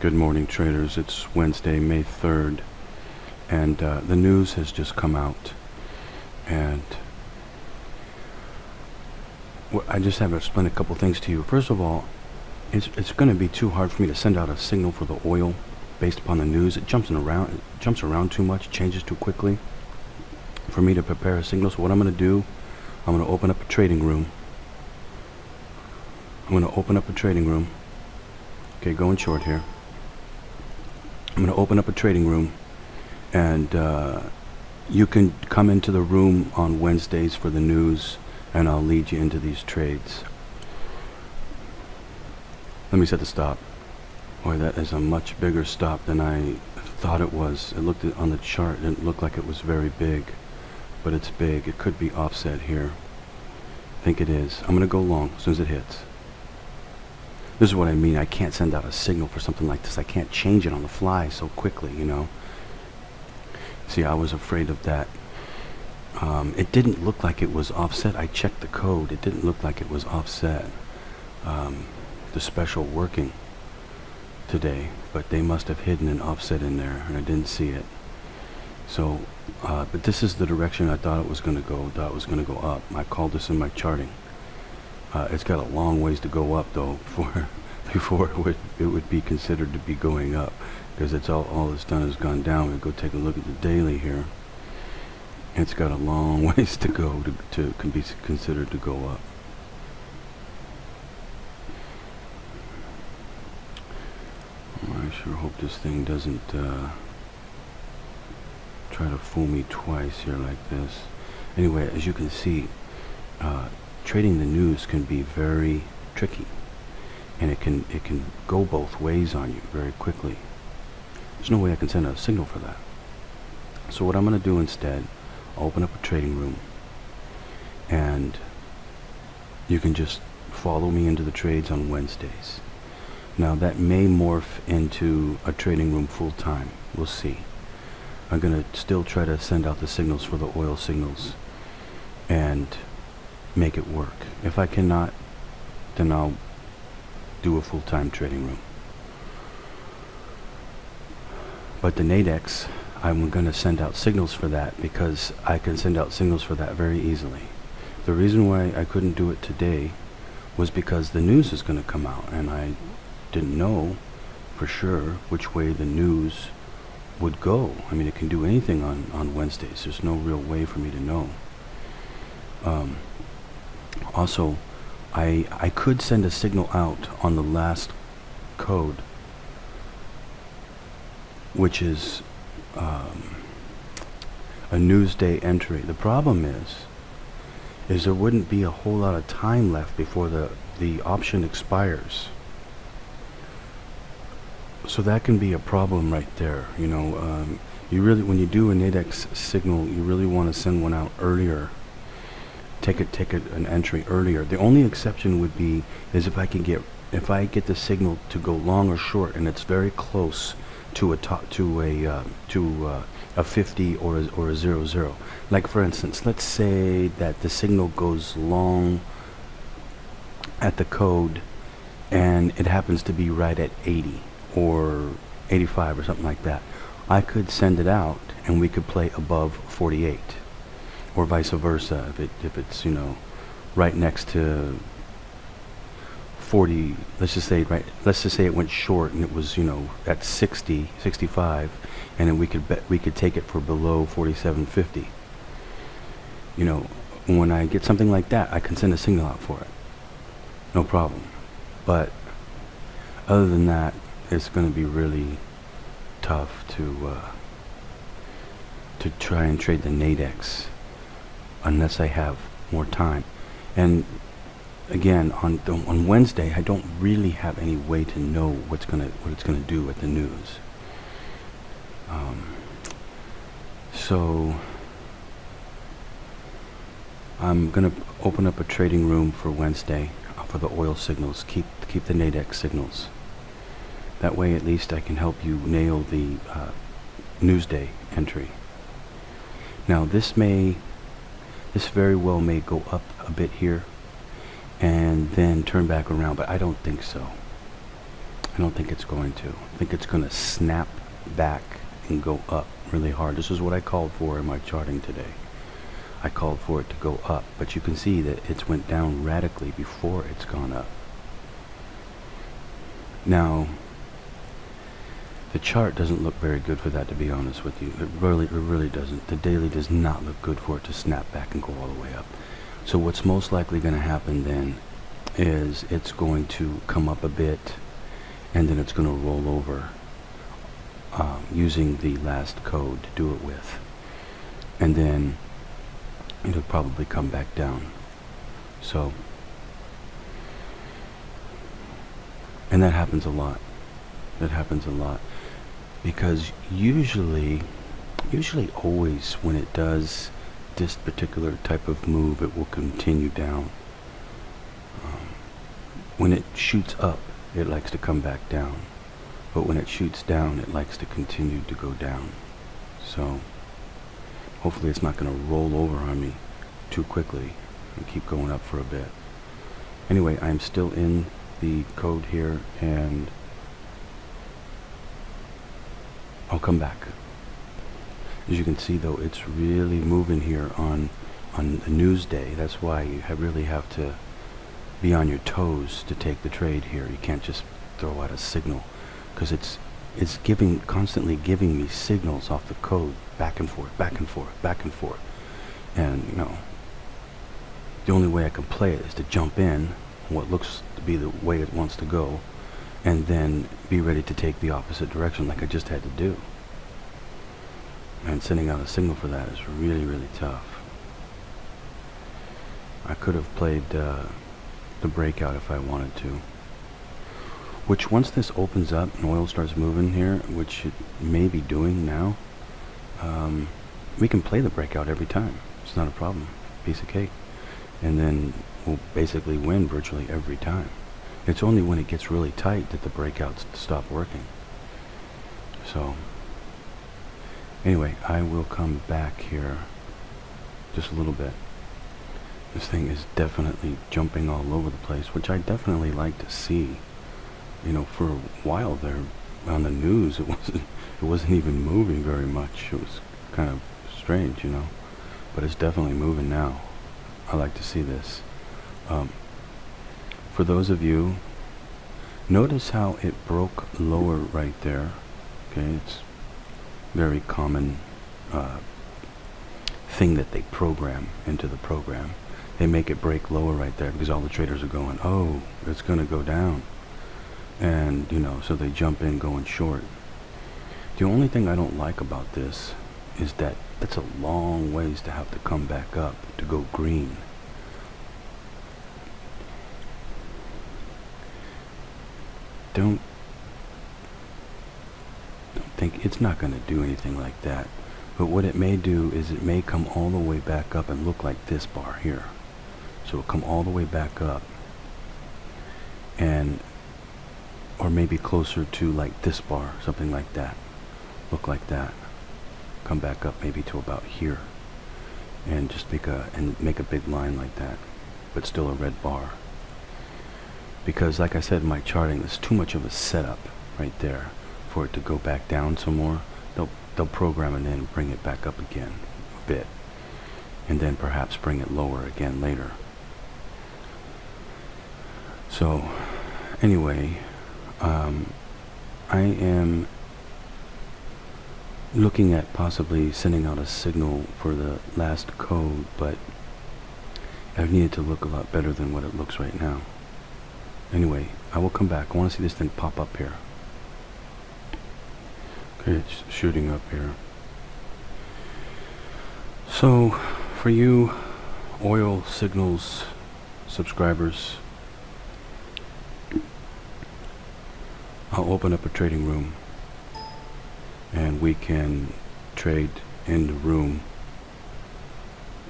Good morning, traders. It's Wednesday, May 3rd, and the news has just come out, and I just have to explain a couple things to you. First of all, it's going to be too hard for me to send out a signal for the oil based upon the news. It jumps around too much, changes too quickly for me to prepare a signal. So what I'm going to do, I'm going to open up a trading room. Okay, going short here. I'm going to open up a trading room, and you can come into the room on Wednesdays for the news, and I'll lead you into these trades. Let me set the stop. Boy, that is a much bigger stop than I thought it was. It looked on the chart, it looked like it was very big, but it's big. It could be offset here. I think it is. I'm going to go long as soon as it hits. This is what I mean. I can't send out a signal for something like this. I can't change it on the fly so quickly, you know. See, I was afraid of that. It didn't look like it was offset. I checked the code. It didn't look like it was offset. The special working today, but they must have hidden an offset in there, and I didn't see it. So, but this is the direction I thought it was going to go. Thought it was going to go up. I called this in my charting. It's got a long ways to go up, though, before it would be considered to be going up, because it's all it's done is gone down. We go take a look at the daily here. It's got a long ways to go to be considered to go up. I sure hope this thing doesn't try to fool me twice here like this. Anyway, as you can see, trading the news can be very tricky, and it can go both ways on you very quickly. There's no way I can send a signal for that. So what I'm going to do instead, I'll open up a trading room, and you can just follow me into the trades on Wednesdays. Now that may morph into a trading room full time. We'll see. I'm going to still try to send out the signals for the oil signals and make it work. If I cannot, then I'll do a full-time trading room. But the Nadex, I'm going to send out signals for that, because I can send out signals for that very easily. The reason why I couldn't do it today was because the news is going to come out, and I didn't know for sure which way the news would go. I mean, it can do anything on Wednesdays. There's no real way for me to know. Also, I could send a signal out on the last code, which is a Newsday entry. The problem is there wouldn't be a whole lot of time left before the option expires. So that can be a problem right there. You know, you really, when you do a Nadex signal, you really want to send one out earlier. Take an entry earlier. The only exception would be is if I get the signal to go long or short, and it's very close to a 50 or a 00. Like for instance, let's say that the signal goes long at the code, and it happens to be right at 80 or 85 or something like that. I could send it out, and we could play above 48. Or vice versa, if it's, you know, right next to 40, let's just say it went short and it was, you know, at 60, 65, and then we could take it for below 47.50. You know, when I get something like that, I can send a signal out for it, no problem. But other than that, it's going to be really tough to try and trade the Nadex unless I have more time. And again, on Wednesday, I don't really have any way to know what it's gonna do at the news. So I'm gonna open up a trading room for Wednesday for the oil signals. Keep the Nadex signals. That way, at least I can help you nail the Newsday entry. Now, this very well may go up a bit here and then turn back around, but I don't think so. I don't think it's going to. I think it's going to snap back and go up really hard. This is what I called for in my charting today. I called for it to go up, but you can see that it's went down radically before it's gone up. Now, the chart doesn't look very good for that, to be honest with you. It really doesn't. The daily does not look good for it to snap back and go all the way up. So what's most likely going to happen then is it's going to come up a bit, and then it's going to roll over using the last code to do it with. And then it'll probably come back down. So, and that happens a lot. That happens a lot. Because usually always when it does this particular type of move, it will continue down. When it shoots up, it likes to come back down. But when it shoots down, it likes to continue to go down. So hopefully it's not going to roll over on me too quickly and keep going up for a bit. Anyway, I'm still in the code here, and I'll come back. As you can see though, it's really moving here on a news day. That's why you really have to be on your toes to take the trade here. You can't just throw out a signal, because it's constantly giving me signals off the code, back and forth, back and forth, back and forth. And you know, the only way I can play it is to jump in what looks to be the way it wants to go, and then be ready to take the opposite direction like I just had to do. And sending out a signal for that is really tough. I could have played the breakout if I wanted to. Which, once this opens up and oil starts moving here, which it may be doing now, we can play the breakout every time. It's not a problem. Piece of cake. And then we'll basically win virtually every time. It's only when it gets really tight that the breakouts stop working. So, anyway, I will come back here just a little bit. This thing is definitely jumping all over the place, which I definitely like to see. You know, for a while there on the news, it wasn't even moving very much. It was kind of strange, you know, but it's definitely moving now. I like to see this. For those of you, notice how it broke lower right there. Okay, it's very common thing that they program into the program. They make it break lower right there because all the traders are going, oh, it's going to go down. And, you know, so they jump in going short. The only thing I don't like about this is that it's a long ways to have to come back up to go green. Don't think it's not going to do anything like that. But what it may do is it may come all the way back up and look like this bar here. So it'll come all the way back up, and or maybe closer to like this bar, something like that. Look like that. Come back up maybe to about here, and just make a big line like that, but still a red bar. Because like I said in my charting, there's too much of a setup right there for it to go back down some more. They'll program it in and bring it back up again a bit, and then perhaps bring it lower again later. So anyway, I am looking at possibly sending out a signal for the last code, but I need it to look a lot better than what it looks right now. Anyway, I will come back. I want to see this thing pop up here. Okay, it's shooting up here. So, for you Oil Signals subscribers, I'll open up a trading room and we can trade in the room,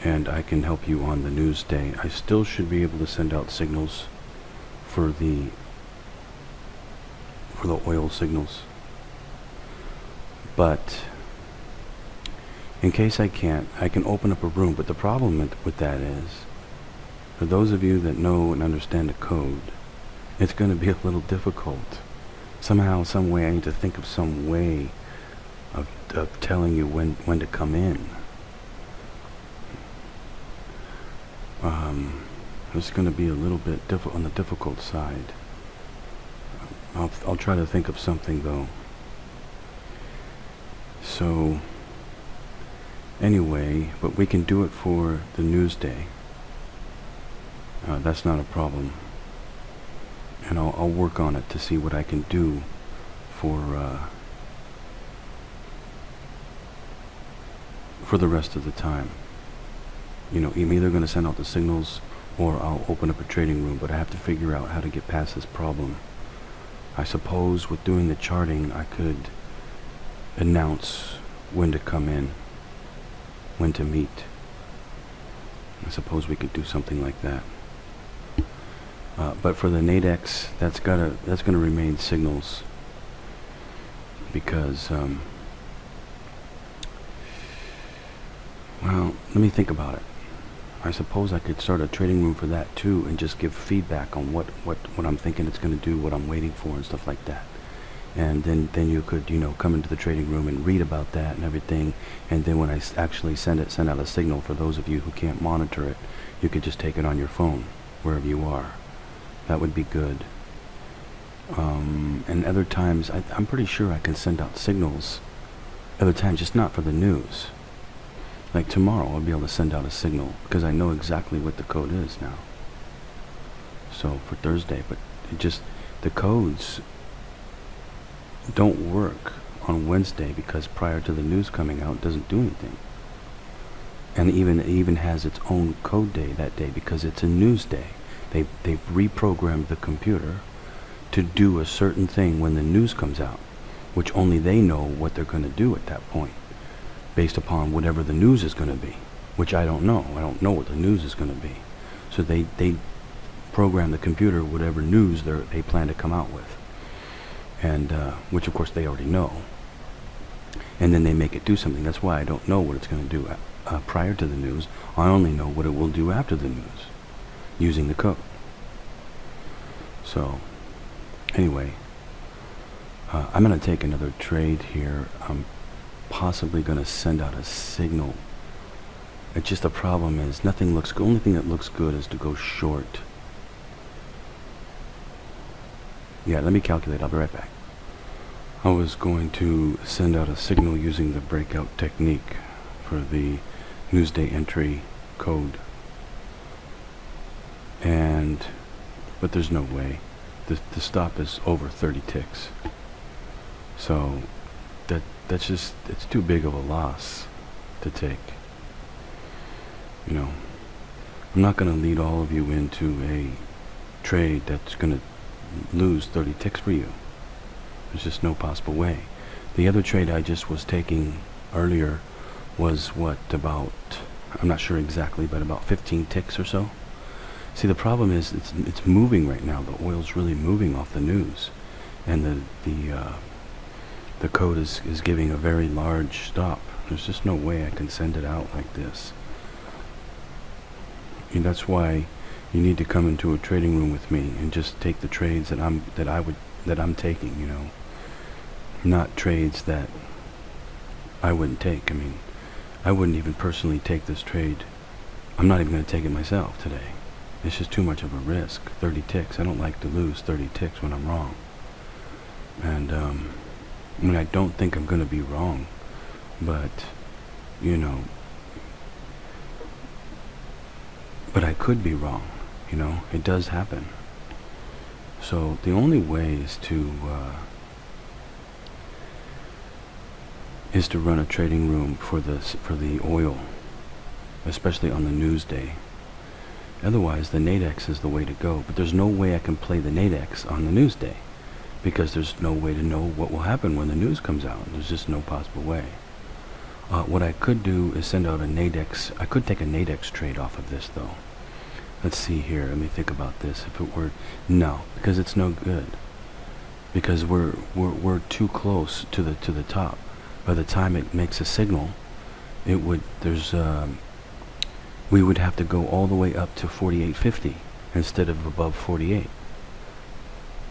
and I can help you on the news day. I still should be able to send out signals for the oil signals, but in case I can't, I can open up a room. But the problem with that is, for those of you that know and understand the code, it's going to be a little difficult Somehow, some way, I need to think of some way of telling you when to come in. It's going to be a little bit on the difficult side. I'll try to think of something though. So anyway, but we can do it for the news day. That's not a problem. And I'll work on it to see what I can do for the rest of the time. You know, I'm either going to send out the signals or I'll open up a trading room, but I have to figure out how to get past this problem. I suppose with doing the charting, I could announce when to come in, when to meet. I suppose we could do something like that. But for the Nadex, that's gonna remain signals, because well, let me think about it. I suppose I could start a trading room for that too, and just give feedback on what I'm thinking it's going to do, what I'm waiting for, and stuff like that. And then you could, you know, come into the trading room and read about that and everything. And then when I actually send out a signal for those of you who can't monitor it, you could just take it on your phone wherever you are. That would be good. And other times, I'm pretty sure I can send out signals. Other times, just not for the news. Like tomorrow, I'll be able to send out a signal because I know exactly what the code is now. So for Thursday, but the codes don't work on Wednesday because prior to the news coming out, it doesn't do anything. And it even has its own code day that day because it's a news day. They've reprogrammed the computer to do a certain thing when the news comes out, which only they know what they're going to do at that point, based upon whatever the news is going to be, which I don't know. I don't know what the news is going to be. So they program the computer whatever news they plan to come out with, and which of course they already know. And then they make it do something. That's why I don't know what it's going to do prior to the news. I only know what it will do after the news, using the code. So anyway, I'm going to take another trade here. I'm possibly going to send out a signal. It's just the problem is nothing looks good. Only thing that looks good is to go short. Yeah, let me calculate. I'll be right back. I was going to send out a signal using the breakout technique for the Newsday entry code. But there's no way. The stop is over 30 ticks. So that's just, it's too big of a loss to take. You know, I'm not going to lead all of you into a trade that's going to lose 30 ticks for you. There's just no possible way. The other trade I just was taking earlier was about, I'm not sure exactly, but about 15 ticks or so. See, the problem is it's moving right now. The oil's really moving off the news, and the code is giving a very large stop. There's just no way I can send it out like this. And that's why you need to come into a trading room with me and just take the trades that I'm taking, you know. Not trades that I wouldn't take. I mean, I wouldn't even personally take this trade. I'm not even going to take it myself today. It's just too much of a risk. 30 ticks. I don't like to lose 30 ticks when I'm wrong. And I mean, I don't think I'm going to be wrong, but you know, but I could be wrong. You know, it does happen. So the only way is to run a trading room for the oil, especially on the news day. Otherwise, the Nadex is the way to go. But there's no way I can play the Nadex on the news day, because there's no way to know what will happen when the news comes out. There's just no possible way. What I could do is send out a Nadex. I could take a Nadex trade off of this, though. Let's see here. Let me think about this. If it were, no, because it's no good. Because we're too close to the top. By the time it makes a signal, we would have to go all the way up to 48.50 instead of above 48.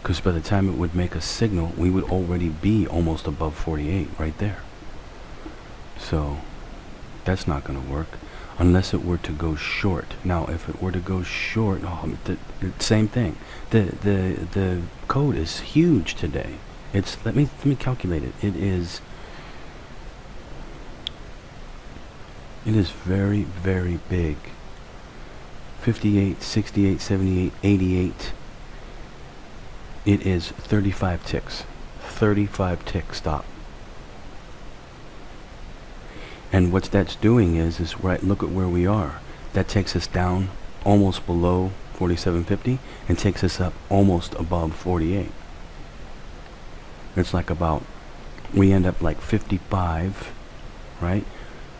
Because by the time it would make a signal, we would already be almost above 48 right there. So that's not going to work unless it were to go short. Now, if it were to go short, the same thing. The code is huge today. It's let me calculate it. It is very, very big. 58, 68, 78, 88. It is 35 ticks. 35 tick stop. And what that's doing is right, look at where we are. That takes us down almost below 4750 and takes us up almost above 48. It's like about, we end up like 55, right?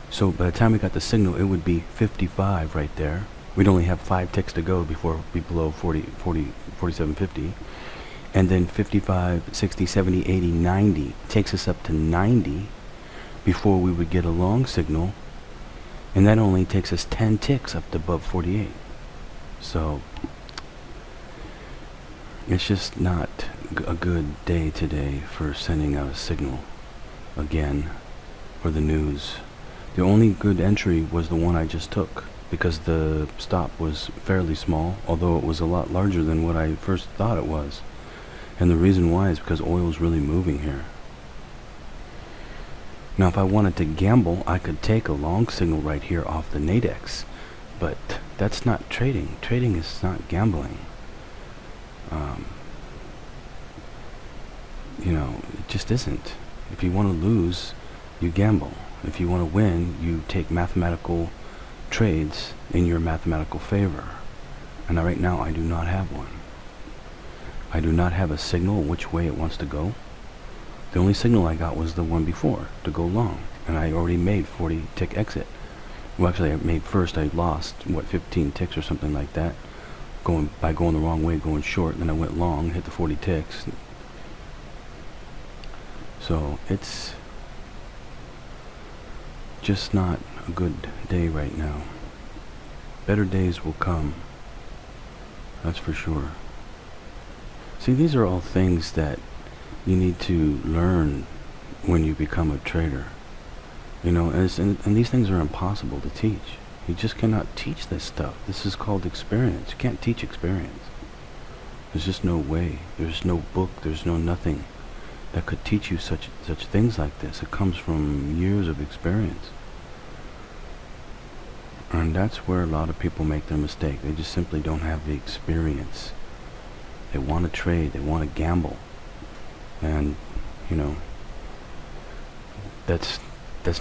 So by the time we got the signal, it would be 55 right there. We'd only have 5 ticks to go before we below 4750. And then 55, 60, 70, 80, 90 takes us up to 90 before we would get a long signal, and that only takes us 10 ticks up to above 48. So it's just not a good day today for sending out a signal again for the news. The only good entry was the one I just took, because the stop was fairly small, although it was a lot larger than what I first thought it was. And the reason why is because oil's really moving here. Now, if I wanted to gamble, I could take a long signal right here off the Nadex, but that's not trading. Trading is not gambling. You know, it just isn't. If you want to lose, you gamble. If you want to win, you take mathematical trades in your mathematical favor. And right now, I do not have one. I do not have a signal which way it wants to go. The only signal I got was the one before, to go long, and I already made 40 tick exit. Well, actually, I made first, I lost, 15 ticks or something like that, by going the wrong way, going short, and then I went long, hit the 40 ticks. So, it's just not a good day right now. Better days will come, that's for sure. See, these are all things that you need to learn when you become a trader. You know, and these things are impossible to teach. You just cannot teach this stuff. This is called experience. You can't teach experience. There's just no way. There's no book. There's no nothing that could teach you such things like this. It comes from years of experience. And that's where a lot of people make their mistake. They just simply don't have the experience. They want to trade. They want to gamble. And, you know, that's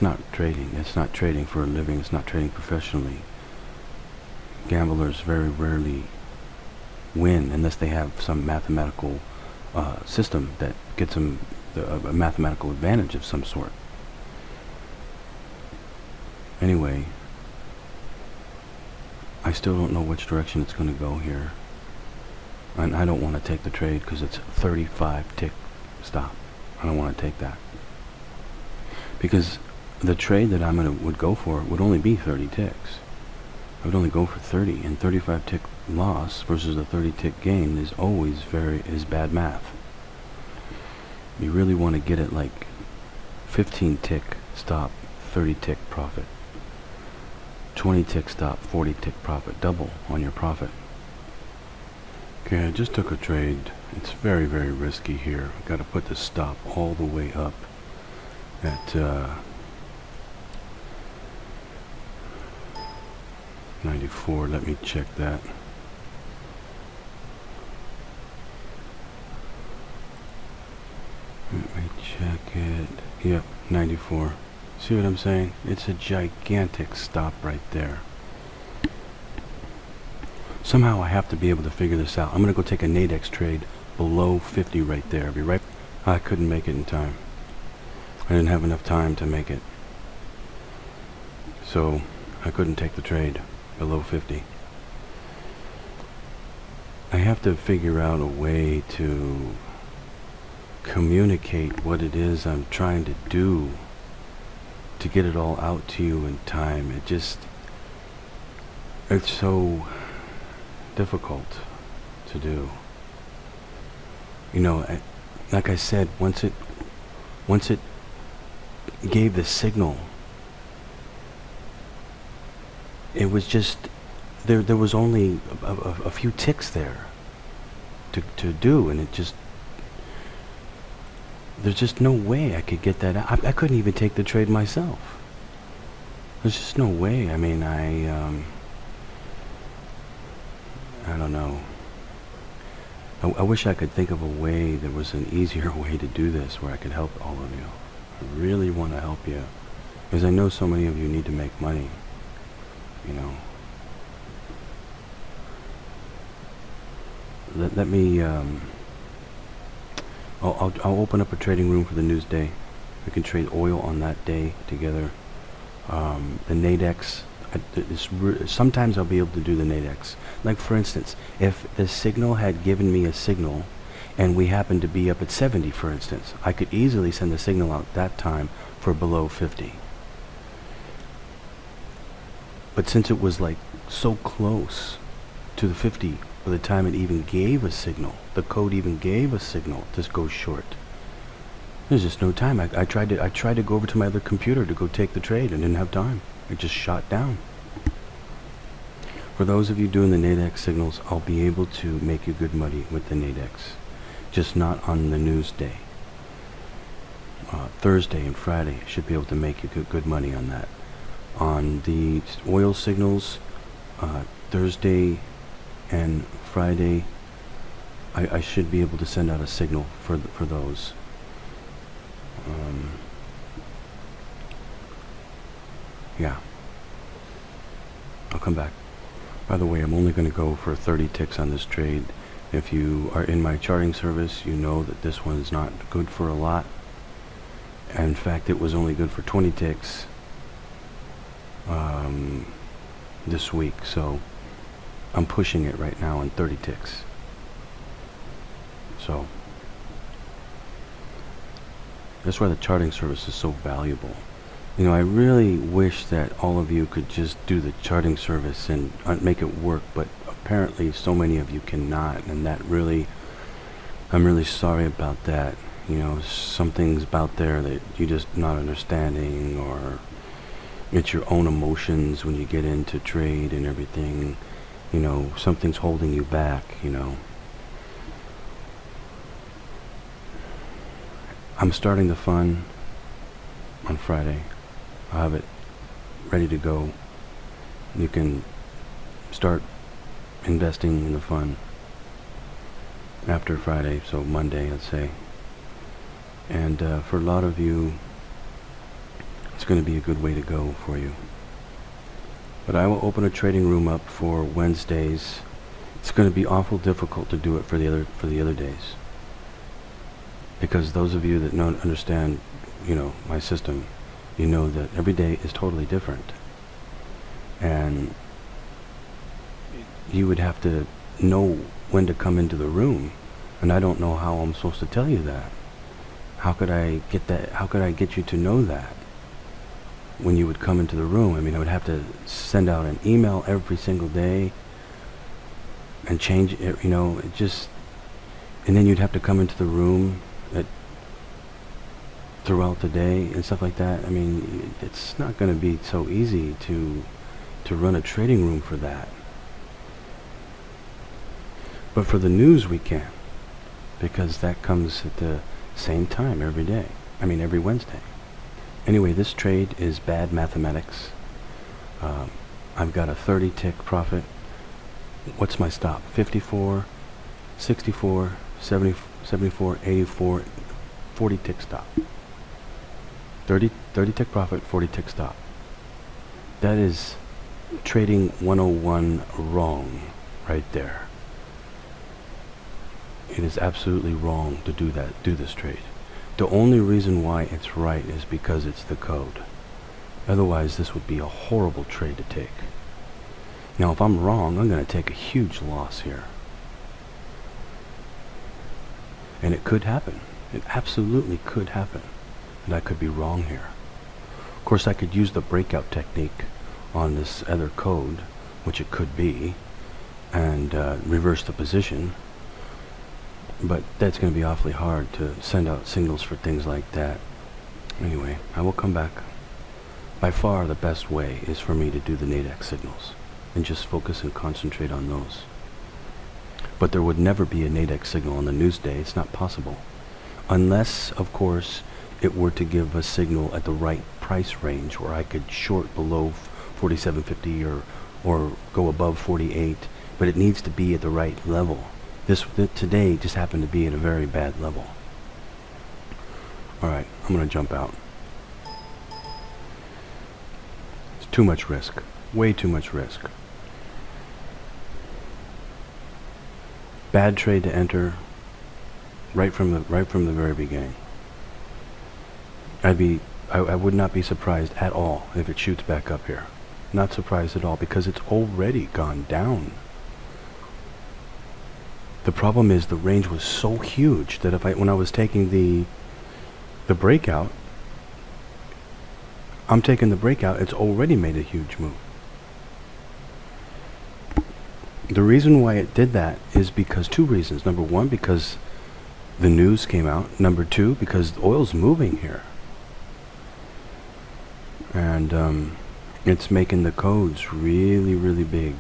not trading. That's not trading for a living. It's not trading professionally. Gamblers very rarely win unless they have some mathematical system that gets them a mathematical advantage of some sort. Anyway, I still don't know which direction it's going to go here. And I don't want to take the trade because it's 35 tick stop. I don't want to take that. Because the trade that would go for would only be 30 ticks. I would only go for 30, and 35 tick loss versus a 30 tick gain is always is bad math. You really want to get it like 15 tick stop, 30 tick profit. 20 tick stop, 40 tick profit. Double on your profit. Okay, I just took a trade. It's very, very risky here. I've got to put the stop all the way up at 94. Let me check that. Let me check it. Yep, 94. See what I'm saying? It's a gigantic stop right there. Somehow I have to be able to figure this out. I'm going to go take a Nadex trade below 50 right there. I'll be right. I couldn't make it in time. I didn't have enough time to make it. So I couldn't take the trade below 50. I have to figure out a way to communicate what it is I'm trying to do to get it all out to you in time. It's so difficult to do. You know, like I said, once it gave the signal, it was just there was only a few ticks there to do, and it just there's just no way I could get that out. I couldn't even take the trade myself. There's just no way. I mean, I don't know. I wish I could think of a way, there was an easier way to do this where I could help all of you. I really want to help you, because I know so many of you need to make money, you know. Let me, I'll open up a trading room for the Newsday. We can trade oil on that day together. The Nadex, sometimes I'll be able to do the Nadex. Like for instance, if the signal had given me a signal and we happened to be up at 70, for instance, I could easily send the signal out that time for below 50. But since it was like so close to the 50 by the time it even gave a signal, the code even gave a signal, this goes short. There's just no time. I tried to go over to my other computer to go take the trade and didn't have time. It just shot down. For those of you doing the Nadex signals, I'll be able to make you good money with the Nadex, just not on the Newsday. Thursday and Friday, I should be able to make you good money on that. On the oil signals, Thursday and Friday, I should be able to send out a signal for those. Yeah. I'll come back. By the way, I'm only going to go for 30 ticks on this trade. If you are in my charting service, you know that this one's not good for a lot. In fact, it was only good for 20 ticks this week, so I'm pushing it right now on 30 ticks. So that's why the charting service is so valuable. You know, I really wish that all of you could just do the charting service and make it work, but apparently so many of you cannot, and that really, I'm really sorry about that. You know, some things about there that you just not understanding, or it's your own emotions when you get into trade and everything. You know, something's holding you back, you know. I'm starting the fund on Friday. I'll have it ready to go. You can start investing in the fund after Friday, so Monday, let's say. And for a lot of you, it's going to be a good way to go for you. But I will open a trading room up for Wednesdays. It's going to be awful difficult to do it for the other days, because those of you that don't understand, you know, my system, you know that every day is totally different, and you would have to know when to come into the room, and I don't know how I'm supposed to tell you that. How could I get that? How could I get you to know that when you would come into the room? I mean, I would have to send out an email every single day and change it, you know, it just, and then you'd have to come into the room throughout the day and stuff like that. I mean, it's not going to be so easy to run a trading room for that. But for the news we can, because that comes at the same time every day. I mean, every Wednesday. Anyway, this trade is bad mathematics. I've got a 30 tick profit. What's my stop? 54, 64, 70, 74, 84, 40 tick stop. 30 tick profit, 40 tick stop. That is trading 101 wrong right there. It is absolutely wrong to do this trade. The only reason why it's right is because it's the code. Otherwise, this would be a horrible trade to take. Now, if I'm wrong, I'm going to take a huge loss here. And it could happen. It absolutely could happen. And I could be wrong here. Of course, I could use the breakout technique on this other code, which it could be, and reverse the position. But that's going to be awfully hard to send out signals for things like that. Anyway, I will come back. By far the best way is for me to do the NADEX signals and just focus and concentrate on those. But there would never be a NADEX signal on the Newsday. It's not possible. Unless, of course, it were to give a signal at the right price range where I could short below 47.50 or go above 48, but it needs to be at the right level. Today just happened to be at a very bad level. Alright, I'm going to jump out. It's too much risk. Way too much risk. Bad trade to enter right from the very beginning. I would not be surprised at all if it shoots back up here. Not surprised at all because it's already gone down. The problem is the range was so huge that when I was taking the breakout, I'm taking the breakout, it's already made a huge move. The reason why it did that is because two reasons. Number one, because the news came out. Number two, because oil's moving here. And it's making the codes really, really big.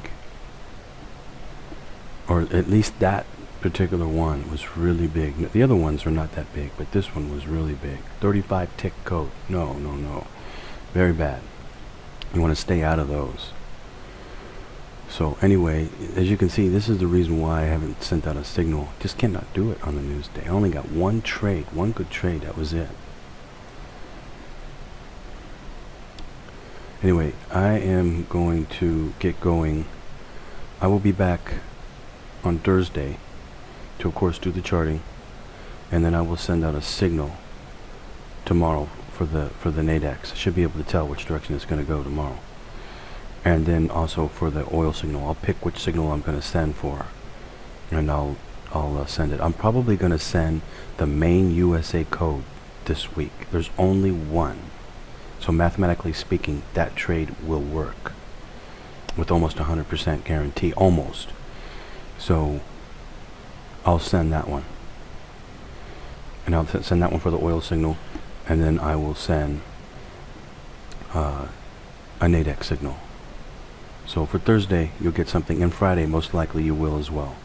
Or at least that particular one was really big. The other ones are not that big, but this one was really big. 35 tick code. No. Very bad. You want to stay out of those. So anyway, as you can see, this is the reason why I haven't sent out a signal. Just cannot do it on the Newsday. I only got one trade, one good trade. That was it. Anyway, I am going to get going. I will be back on Thursday to, of course, do the charting, and then I will send out a signal tomorrow for the NADEX. I should be able to tell which direction it's going to go tomorrow. And then also for the oil signal, I'll pick which signal I'm going to send for, and I'll send it. I'm probably going to send the main USA code this week. There's only one, so mathematically speaking, that trade will work with almost 100% guarantee, almost. So I'll send that one, and I'll send that one for the oil signal, and then I will send a NADEX signal. So for Thursday you'll get something, and Friday most likely you will as well.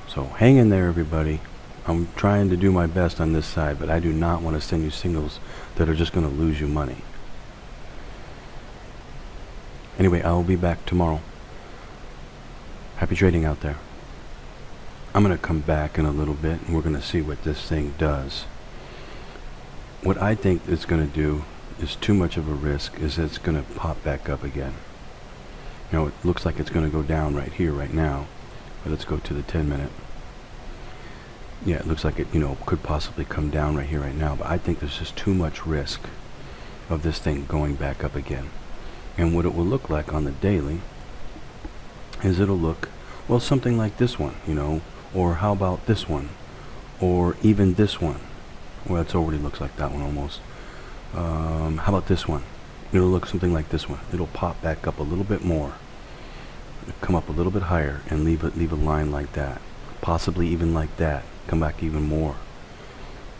So hang in there, everybody. I'm trying to do my best on this side, but I do not want to send you signals that are just going to lose you money. Anyway, I will be back tomorrow. Happy trading out there. I'm going to come back in a little bit and we're going to see what this thing does. What I think it's going to do is too much of a risk, is it's going to pop back up again. You know, it looks like it's going to go down right here, right now. But let's go to the 10-minute. Yeah, it looks like it, could possibly come down right here, right now. But I think there's just too much risk of this thing going back up again. And what it will look like on the daily is it'll look, well, something like this one, or how about this one, or even this one. Well, it already looks like that one almost. How about this one? It'll look something like this one. It'll pop back up a little bit more, come up a little bit higher, and leave a line like that, possibly even like that. Come back even more,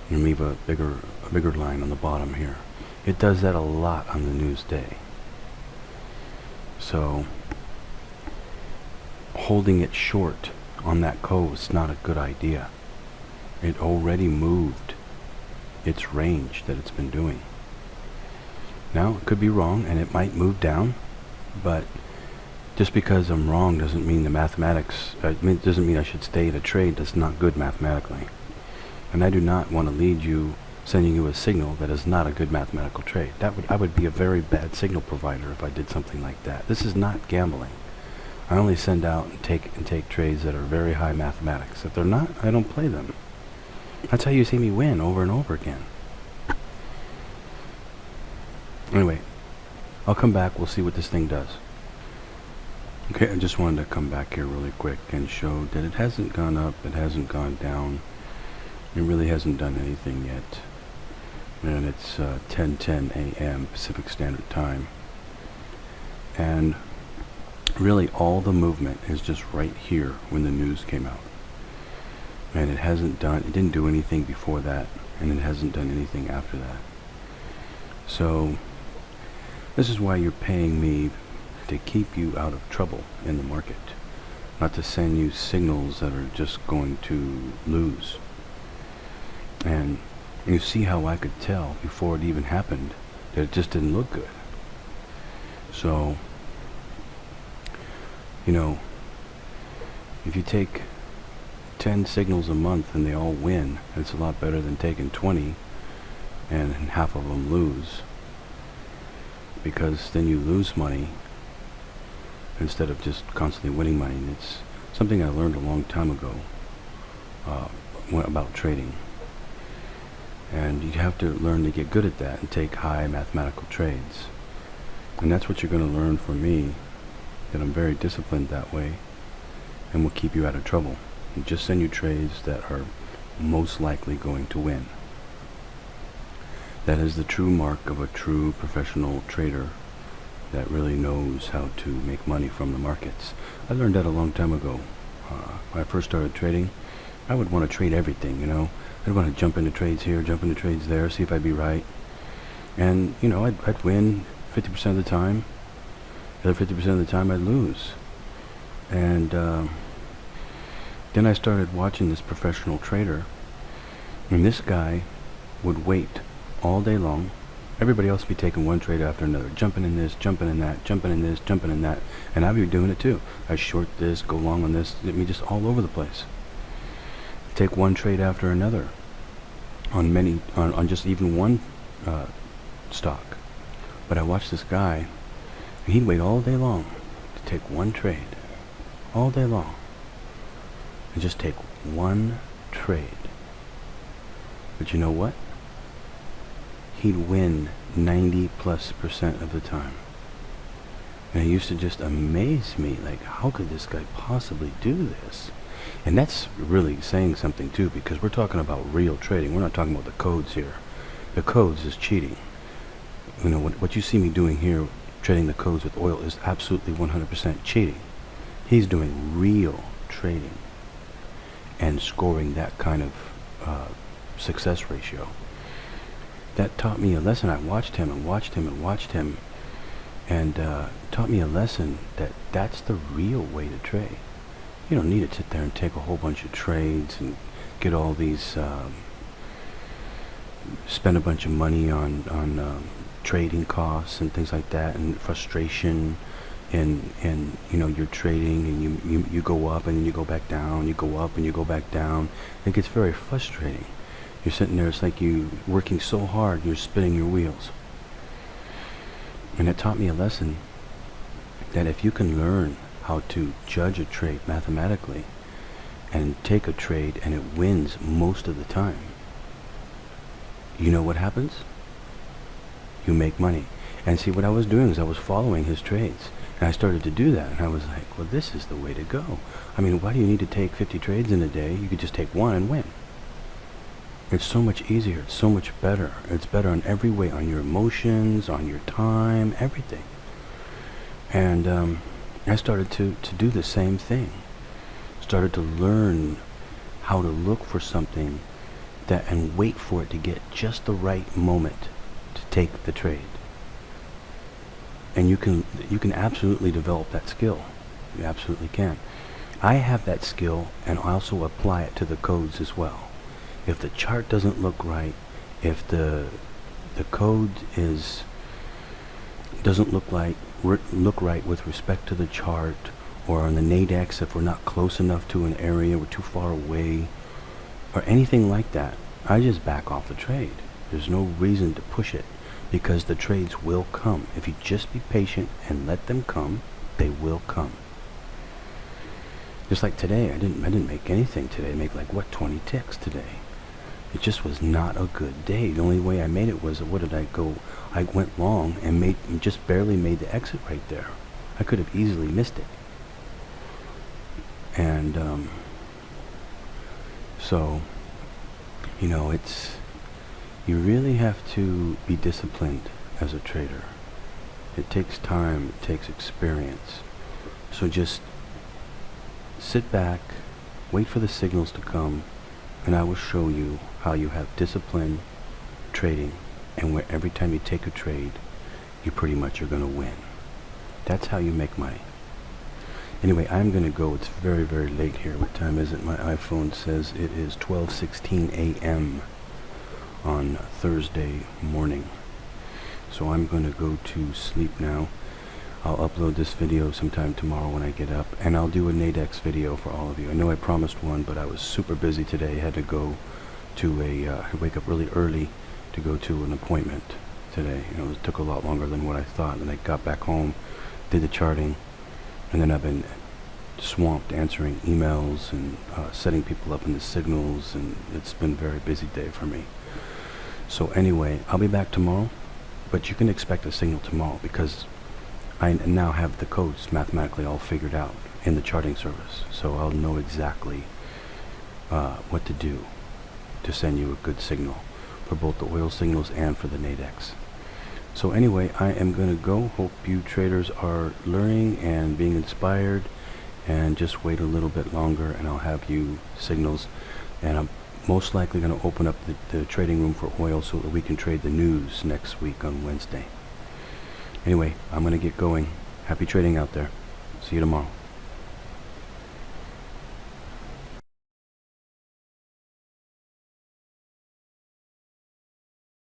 and leave a bigger line on the bottom here. It does that a lot on the Newsday. So holding it short on that code is not a good idea. It already moved its range that it's been doing. Now, it could be wrong, and it might move down, but just because I'm wrong doesn't mean the mathematics, doesn't mean I should stay at a trade that's not good mathematically. And I do not want to lead you, sending you a signal that is not a good mathematical trade. I would be a very bad signal provider if I did something like that. This is not gambling. I only send out and take trades that are very high mathematics. If they're not, I don't play them. That's how you see me win over and over again. Anyway, I'll come back. We'll see what this thing does. Okay, I just wanted to come back here really quick and show that it hasn't gone up, it hasn't gone down. It really hasn't done anything yet. And it's 10:10 a.m. Pacific Standard Time. And really all the movement is just right here when the news came out. And it didn't do anything before that, and it hasn't done anything after that. So, this is why you're paying me, to keep you out of trouble in the market, not to send you signals that are just going to lose. And you see how I could tell before it even happened that it just didn't look good. So, if you take 10 signals a month and they all win, it's a lot better than taking 20 and half of them lose, because then you lose money instead of just constantly winning money. And it's something I learned a long time ago about trading. And you have to learn to get good at that and take high mathematical trades. And that's what you're going to learn from me, that I'm very disciplined that way and will keep you out of trouble. And just send you trades that are most likely going to win. That is the true mark of a true professional trader that really knows how to make money from the markets. I learned that a long time ago. When I first started trading, I would want to trade everything, I'd want to jump into trades here, jump into trades there, see if I'd be right. And, I'd win 50% of the time. The other 50% of the time I'd lose. And then I started watching this professional trader, and this guy would wait all day long. Everybody else would be taking one trade after another, jumping in this, jumping in that, jumping in this, jumping in that, and I'd be doing it too. I'd short this, go long on this, just all over the place. Take one trade after another on just even one stock. But I watched this guy, and he'd wait all day long to take one trade, all day long, and just take one trade. But you know what? He'd win 90+% of the time. And it used to just amaze me, like, how could this guy possibly do this? And that's really saying something too, because we're talking about real trading. We're not talking about the codes here. The codes is cheating. What you see me doing here, trading the codes with oil, is absolutely 100% cheating. He's doing real trading and scoring that kind of success ratio. That taught me a lesson. I watched him and watched him and watched him, and taught me a lesson that that's the real way to trade. You don't need to sit there and take a whole bunch of trades and get all these, spend a bunch of money on trading costs and things like that, and frustration, and you're trading and you go up and then you go back down, you go up and you go back down. It gets very frustrating. You're sitting there, it's like you working so hard, you're spinning your wheels. And it taught me a lesson that if you can learn how to judge a trade mathematically and take a trade and it wins most of the time, you know what happens? You make money. And see, what I was doing is I was following his trades. And I started to do that, and I was like, well, this is the way to go. I mean, why do you need to take 50 trades in a day? You could just take one and win. It's so much easier. It's so much better. It's better in every way, on your emotions, on your time, everything. And I started to do the same thing. Started to learn how to look for something and wait for it to get just the right moment to take the trade. And you can absolutely develop that skill. You absolutely can. I have that skill, and I also apply it to the codes as well. If the chart doesn't look right, if the code doesn't look right with respect to the chart, or on the Nadex, if we're not close enough to an area, we're too far away, or anything like that, I just back off the trade. There's no reason to push it, because the trades will come. If you just be patient and let them come, they will come. Just like today, I didn't make anything today. I made 20 ticks today. It just was not a good day. The only way I made it was, what did I go? I went long and just barely made the exit right there. I could have easily missed it. And so, you really have to be disciplined as a trader. It takes time, it takes experience. So just sit back, wait for the signals to come, and I will show you how you have discipline trading, and where every time you take a trade, you pretty much are going to win. That's how you make money. Anyway, I'm going to go. It's very, very late here. What time is it? My iPhone says it is 12:16 a.m. on Thursday morning. So I'm going to go to sleep now. I'll upload this video sometime tomorrow when I get up, and I'll do a Nadex video for all of you. I know I promised one, but I was super busy today. I had to go to wake up really early to go to an appointment today. It took a lot longer than what I thought, and I got back home, did the charting, and then I've been swamped answering emails and setting people up in the signals, and it's been a very busy day for me. So anyway, I'll be back tomorrow, but you can expect a signal tomorrow because I now have the codes mathematically all figured out in the charting service, so I'll know exactly what to do to send you a good signal for both the oil signals and for the Nadex. So anyway, I am going to go. Hope you traders are learning and being inspired, and just wait a little bit longer and I'll have you signals, and I'm most likely going to open up the trading room for oil so that we can trade the news next week on Wednesday. Anyway, I'm going to get going. Happy trading out there. See you tomorrow.